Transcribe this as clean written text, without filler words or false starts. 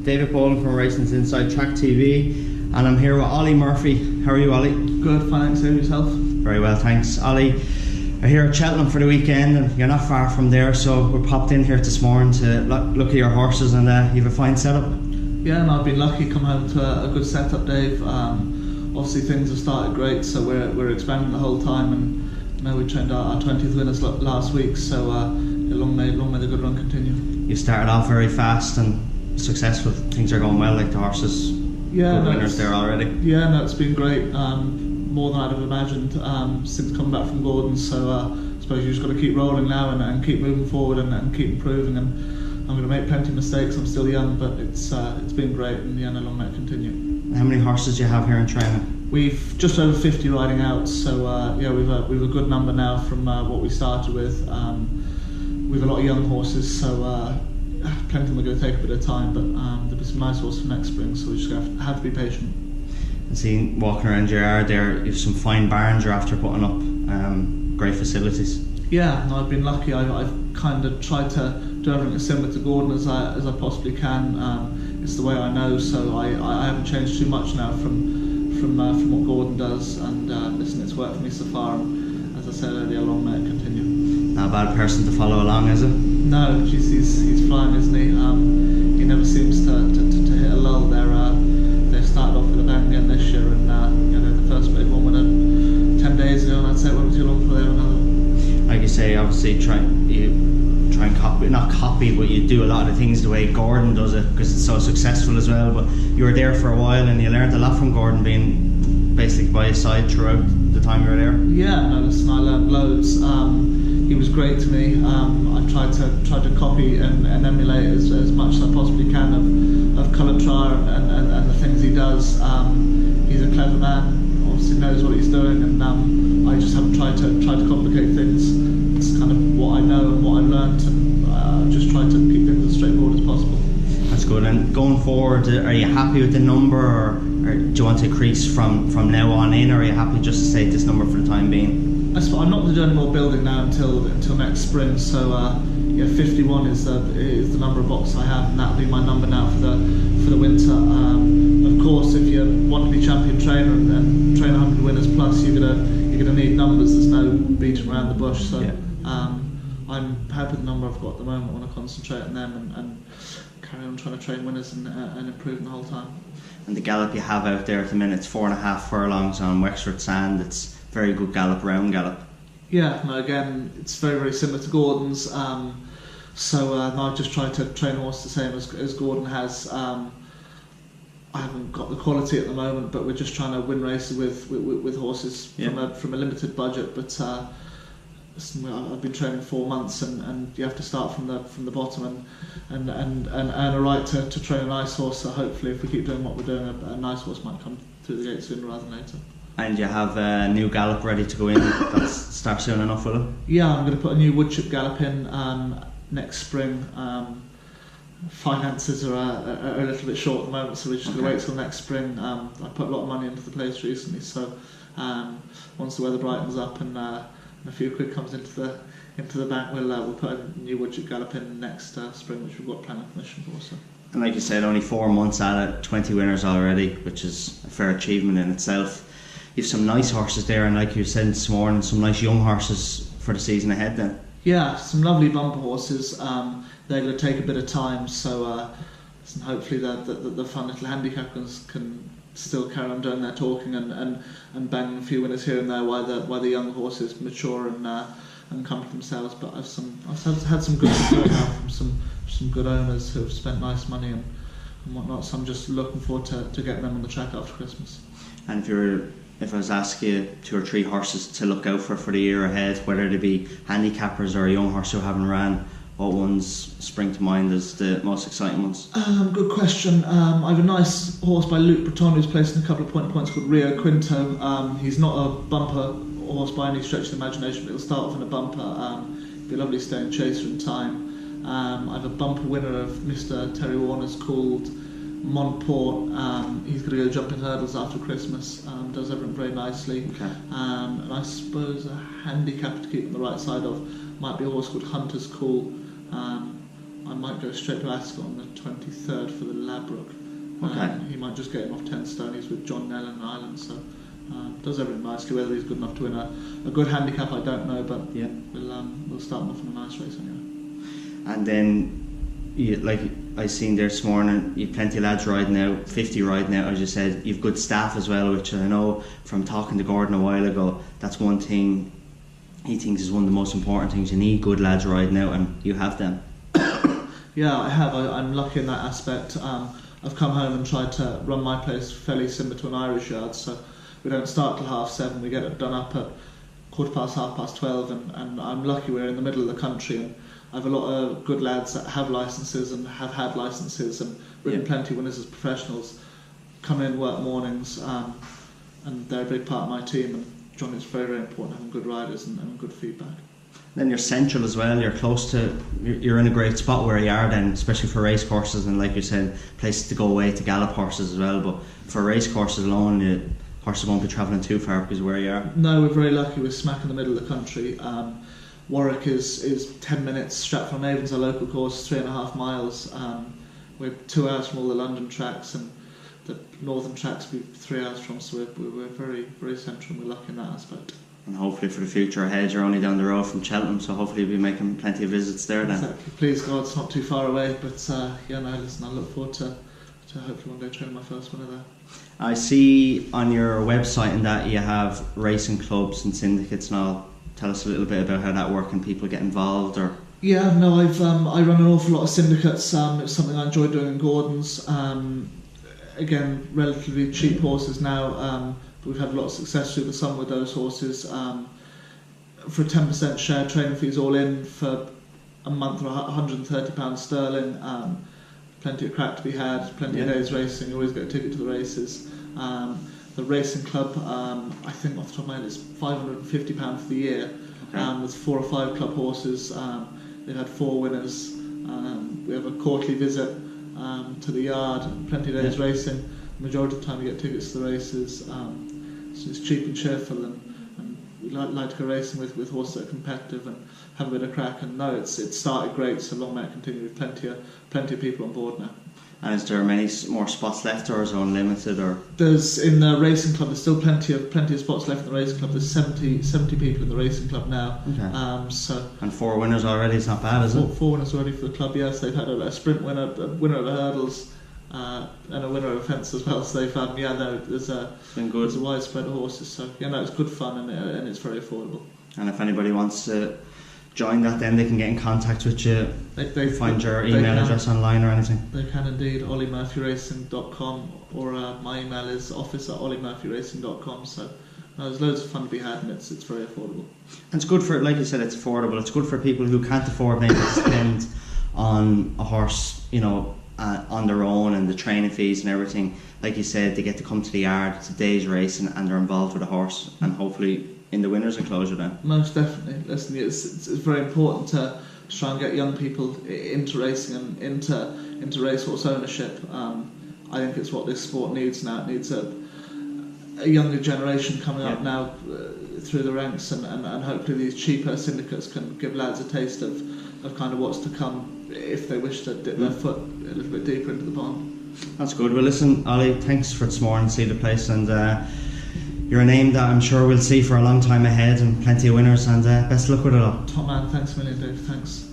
David Boland from Racing's Inside Track TV, and I'm here with Olly Murphy. How are you, Olly? Good, thanks. How are yourself? Very well, thanks. Olly, we're here at Cheltenham for the weekend, and you're not far from there, so we popped in here this morning to look at your horses, and you have a fine setup. Yeah, and I've been lucky to come home to a good setup, Dave. Obviously things have started great, so we're expanding the whole time, and we trained our 20th winners last week, so long may the good run continue. You started off very fast and successful. Things are going well, like the horses. Good winners there already. Yeah, no, it's been great. More than I'd have imagined since coming back from Gordon. So I suppose you just got to keep rolling now and keep moving forward and keep improving. And I'm going to make plenty of mistakes. I'm still young, but it's been great, and no long may it continue. How many horses do you have here in training? We've just over 50 riding out. So we've a good number now from what we started with. We've a lot of young horses, so. Plenty of them are going to take a bit of time, but there'll be some nice horses for next spring, so we just have to be patient. And seeing walking around your yard there, you have some fine barns you're after putting up, great facilities. Yeah, no, I've been lucky. I've kind of tried to do everything as similar to Gordon as I possibly can. It's the way I know, so I haven't changed too much now from what Gordon does, and listen, it's worked for me so far, and as I said earlier, long may it continue. Not a bad person to follow along, is it? No, geez, he's flying, isn't he? He never seems to hit a lull. They started off with a bang again this year, and the first big one winner 10 days ago, and I'd say it won't be too long before they have another. Like you say, obviously try and copy, not copy, but you do a lot of things the way Gordon does it because it's so successful as well. But you were there for a while, and you learned a lot from Gordon, being basically by his side throughout the time you were there. Yeah, no, listen, I learned loads. He was great to me. I tried to copy and emulate as much as I possibly can of Colour and the things he does. He's a clever man, obviously knows what he's doing, and I just haven't tried to complicate things. It's kind of what I know and what I've learned, and just try to keep things as straightforward as possible. That's good. And going forward, are you happy with the number, or do you want to increase from now on in, or are you happy just to stay at this number for the time being? I'm not going to do any more building now until next spring. So 51 is the number of boxes I have, and that'll be my number now for the winter. Of course, if you want to be champion trainer and train 100 winners plus, you're gonna need numbers. There's no beating around the bush. So I'm happy with the number I've got at the moment. I want to concentrate on them and carry on trying to train winners and improve the whole time. And the gallop you have out there at the minute, it's 4.5 furlongs on Wexford sand. It's very good gallop, round gallop. Yeah, no, again, it's very, very similar to Gordon's. So I've just tried to train a horse the same as Gordon has. I haven't got the quality at the moment, but we're just trying to win races with horses from a limited budget. But listen, I've been training 4 months, and you have to start from the bottom and earn a right to train a nice horse. So hopefully, if we keep doing what we're doing, a nice horse might come through the gate sooner rather than later. And you have a new gallop ready to go in. That'll start soon enough, will it? Yeah, I'm going to put a new woodchip gallop in next spring. Finances are a little bit short at the moment, so we're just going to wait till next spring. I put a lot of money into the place recently, so once the weather brightens up and a few quid comes into the bank, we'll put a new woodchip gallop in next spring, which we've got planning permission for. So. And like you said, only 4 months at it, 20 winners already, which is a fair achievement in itself. You've some nice horses there, and like you said this morning, some nice young horses for the season ahead then. Yeah, some lovely bumper horses. They're going to take a bit of time, so hopefully the fun little handicappers can still carry on doing their talking and banging a few winners here and there while the young horses mature and come to themselves. But I've had some good support now from some good owners who have spent nice money and whatnot, so I'm just looking forward to getting them on the track after Christmas. And if I was asking you 2 or 3 horses to look out for the year ahead, whether they be handicappers or a young horse who haven't ran, what ones spring to mind as the most exciting ones? Good question. I have a nice horse by Luke Breton who's placed in a couple of points called Rio Quinto. He's not a bumper horse by any stretch of the imagination, but he'll start off in a bumper. It'll be a lovely staying chaser in time. I have a bumper winner of Mr. Terry Warner's called Montport. He's going to go jumping hurdles after Christmas. Does everything very nicely. Okay. And I suppose a handicap to keep on the right side of might be a horse called Hunter's Call. I might go straight to Ascot on the 23rd for the Ladbroke. Okay. He might just get him off 10 stone. He's with John Nell in Ireland, so does everything nicely. Whether he's good enough to win a good handicap, I don't know, but Yeah. we'll start him off in a nice race anyway. And then, like I seen there this morning, you've plenty of lads riding out, 50 riding out, as you said. You've good staff as well, which I know from talking to Gordon a while ago, that's one thing he thinks is one of the most important things. You need good lads riding out, and you have them. Yeah, I have. I'm lucky in that aspect. I've come home and tried to run my place fairly similar to an Irish yard, so we don't start till 7:30. We get it done up at 12:15, and I'm lucky we're in the middle of the country, and I have a lot of good lads that have licences and have had licences and ridden plenty of winners as professionals, come in, work mornings, and they're a big part of my team. And John, it's very, very important having good riders and good feedback. Then you're central as well. You're close to. You're in a great spot where you are. Then, especially for race courses, and like you said, places to go away to gallop horses as well. But for race courses alone, the horses won't be travelling too far because of where you are. No, we're very lucky. We're smack in the middle of the country. Warwick is 10 minutes. Stratford-on-Avon's our local course, 3.5 miles. We're 2 hours from all the London tracks, and the northern tracks we're 3 hours from. So we're very, very central, and we're lucky in that aspect. And hopefully for the future ahead, you're only down the road from Cheltenham, so hopefully you'll be making plenty of visits there then. Exactly. Please God, it's not too far away, but listen, I look forward to hopefully one day training my first winner there. I see on your website and that you have racing clubs and syndicates and all. Tell us a little bit about how that works and people get involved. Or yeah, no, I run an awful lot of syndicates. It's something I enjoy doing in Gordon's. Again, relatively cheap horses now. We've had a lot of success with some with those horses. For a 10% share, training fees all in for a month or £130 sterling. Plenty of crack to be had, plenty of days racing. You always get a ticket to the races. The racing club, I think off the top of my head, it's £550 for the year. With 4 or 5 club horses. They've had 4 winners. We have a quarterly visit to the yard, plenty of days racing. The majority of the time you get tickets to the races. So it's cheap and cheerful, and we like to go racing with horses that are competitive and have a bit of crack. And no, it started great, so long may it continue with plenty of people on board now. And is there many more spots left, or is it unlimited? Or there's in the racing club, there's still plenty of spots left in the racing club. There's 70 people in the racing club now. Okay. And 4 winners already. It's not bad, is it? 4 winners already for the club. Yes, they've had a sprint winner, a winner of the hurdles. And a winner of a fence as well, so they've had there's a wide spread of horses, so it's good fun and it's very affordable. And if anybody wants to join that, then they can get in contact with you. They find your email address online or anything. They can indeed. OllyMurphyRacing.com, or my email is office@OllyMurphyRacing.com. So there's loads of fun to be had, and it's very affordable. And it's good for, like you said, it's affordable. It's good for people who can't afford maybe to spend on a horse, on their own, and the training fees and everything. Like you said, they get to come to the yard, it's a day's racing, and they're involved with a horse, and hopefully in the winners enclosure then. Most definitely. Listen, it's very important to try and get young people into racing and into racehorse ownership. I think it's what this sport needs now. It needs a younger generation coming up now through the ranks, and hopefully these cheaper syndicates can give lads a taste of kind of what's to come if they wish to dip their foot a little bit deeper into the pond. That's good. Well, listen, Ollie, thanks for this morning. See the place, and you're a name that I'm sure we'll see for a long time ahead, and plenty of winners, and best of luck with it all. Top man, thanks a million, Dave. Thanks.